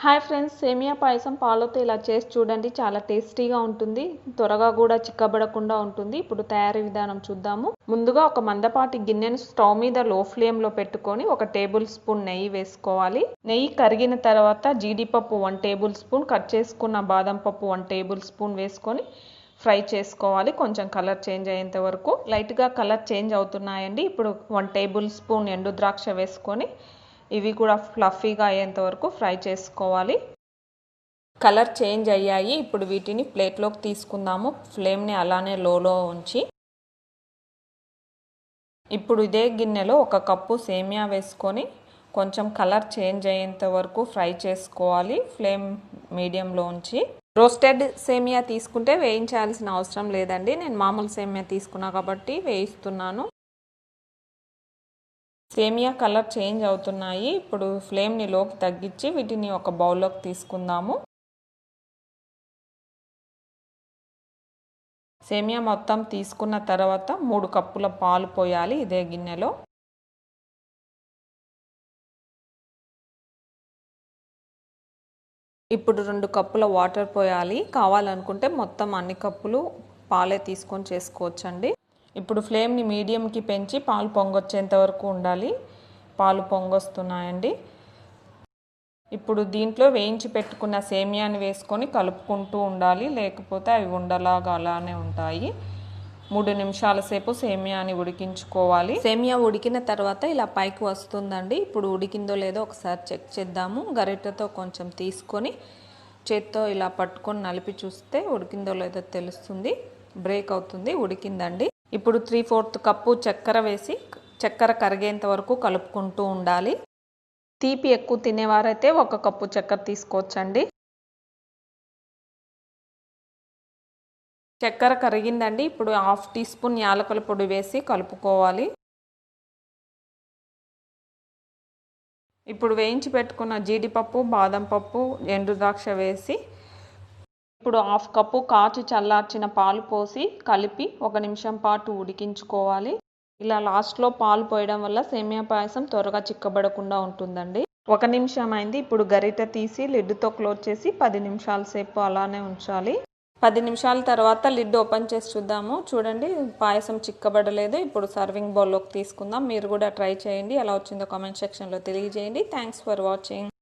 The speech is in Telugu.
హాయ్ ఫ్రెండ్స్, సేమియా పాయసం పాలతో ఇలా చేసి చూడండి. చాలా టేస్టీగా ఉంటుంది, త్వరగా కూడా చిక్కబడకుండా ఉంటుంది. ఇప్పుడు తయారీ విధానం చూద్దాము. ముందుగా ఒక మందపాటి గిన్నెను స్టవ్ మీద లో ఫ్లేమ్లో పెట్టుకొని 1 టేబుల్ స్పూన్ నెయ్యి వేసుకోవాలి. నెయ్యి కరిగిన తర్వాత జీడిపప్పు 1 టేబుల్ స్పూన్, కట్ చేసుకున్న బాదం పప్పు 1 టేబుల్ స్పూన్ వేసుకొని ఫ్రై చేసుకోవాలి. కొంచెం కలర్ చేంజ్ అయ్యేంత వరకు. లైట్గా కలర్ చేంజ్ అవుతున్నాయండి. ఇప్పుడు 1 టేబుల్ స్పూన్ ఎండు ద్రాక్ష వేసుకొని ఇవి కూడా ఫ్లఫీగా అయ్యేంత వరకు ఫ్రై చేసుకోవాలి. కలర్ చేంజ్ అయ్యాయి. ఇప్పుడు వీటిని ప్లేట్లోకి తీసుకుందాము. ఫ్లేమ్ని అలానే లోలో ఉంచి ఇప్పుడు ఇదే గిన్నెలో 1 కప్పు సేమియా వేసుకొని కొంచెం కలర్ చేంజ్ అయ్యేంత వరకు ఫ్రై చేసుకోవాలి. ఫ్లేమ్ మీడియంలో ఉంచి. రోస్టెడ్ సేమియా తీసుకుంటే వేయించాల్సిన అవసరం లేదండి. నేను మామూలు సేమియా తీసుకున్నా కాబట్టి వేయిస్తున్నాను. సేమియా కలర్ చేంజ్ అవుతున్నాయి. ఇప్పుడు ఫ్లేమ్ని లోకి తగ్గించి వీటిని ఒక బౌల్లోకి తీసుకుందాము. సేమియా మొత్తం తీసుకున్న తర్వాత 3 కప్పుల పాలు పోయాలి ఇదే గిన్నెలో. ఇప్పుడు 2 కప్పుల వాటర్ పోయాలి. కావాలనుకుంటే మొత్తం అన్ని కప్పులు పాలే తీసుకొని చేసుకోవచ్చండి. ఇప్పుడు ఫ్లేమ్ని మీడియంకి పెంచి పాలు పొంగొచ్చేంత వరకు ఉండాలి. పాలు పొంగొస్తున్నాయండి. ఇప్పుడు దీంట్లో వేయించి పెట్టుకున్న సేమియాని వేసుకొని కలుపుకుంటూ ఉండాలి, లేకపోతే అవి ఉండలాగా అలానే ఉంటాయి. 3 నిమిషాల సేపు సేమియాని ఉడికించుకోవాలి. సేమియా ఉడికిన తర్వాత ఇలా పైకి వస్తుందండి. ఇప్పుడు ఉడికిందో లేదో ఒకసారి చెక్ చేద్దాము. గరిటెతో కొంచెం తీసుకొని చేత్తో ఇలా పట్టుకొని నలిపి చూస్తే ఉడికిందో లేదో తెలుస్తుంది. బ్రేక్ అవుతుంది, ఉడికిందండి. ఇప్పుడు 3/4 కప్పు చక్కెర వేసి చక్కెర కరిగేంత వరకు కలుపుకుంటూ ఉండాలి. తీపి ఎక్కువ తినేవారైతే 1 కప్పు చక్కెర తీసుకోవచ్చండి. చక్కెర కరిగిందండి. ఇప్పుడు 1/2 టీ స్పూన్ యాలకుల పొడి వేసి కలుపుకోవాలి. ఇప్పుడు వేయించి పెట్టుకున్న జీడిపప్పు, బాదం పప్పు, ఎండు ద్రాక్ష వేసి ఇప్పుడు 1/2 కప్పు కాచి చల్లార్చిన పాలు పోసి కలిపి 1 నిమిషం పాటు ఉడికించుకోవాలి. ఇలా లాస్ట్లో పాలు పోయడం వల్ల సేమియా పాయసం త్వరగా చిక్కబడకుండా ఉంటుందండి. 1 నిమిషం అయింది. ఇప్పుడు గరిటె తీసి లిడ్తో క్లోజ్ చేసి 10 నిమిషాల సేపు అలానే ఉంచాలి. 10 నిమిషాల తర్వాత లిడ్ ఓపెన్ చేసి చూద్దాము. చూడండి, పాయసం చిక్కబడలేదు. ఇప్పుడు సర్వింగ్ బౌల్లోకి తీసుకుందాం. మీరు కూడా ట్రై చేయండి. ఎలా వచ్చిందో కామెంట్ సెక్షన్లో తెలియజేయండి. Thanks for watching.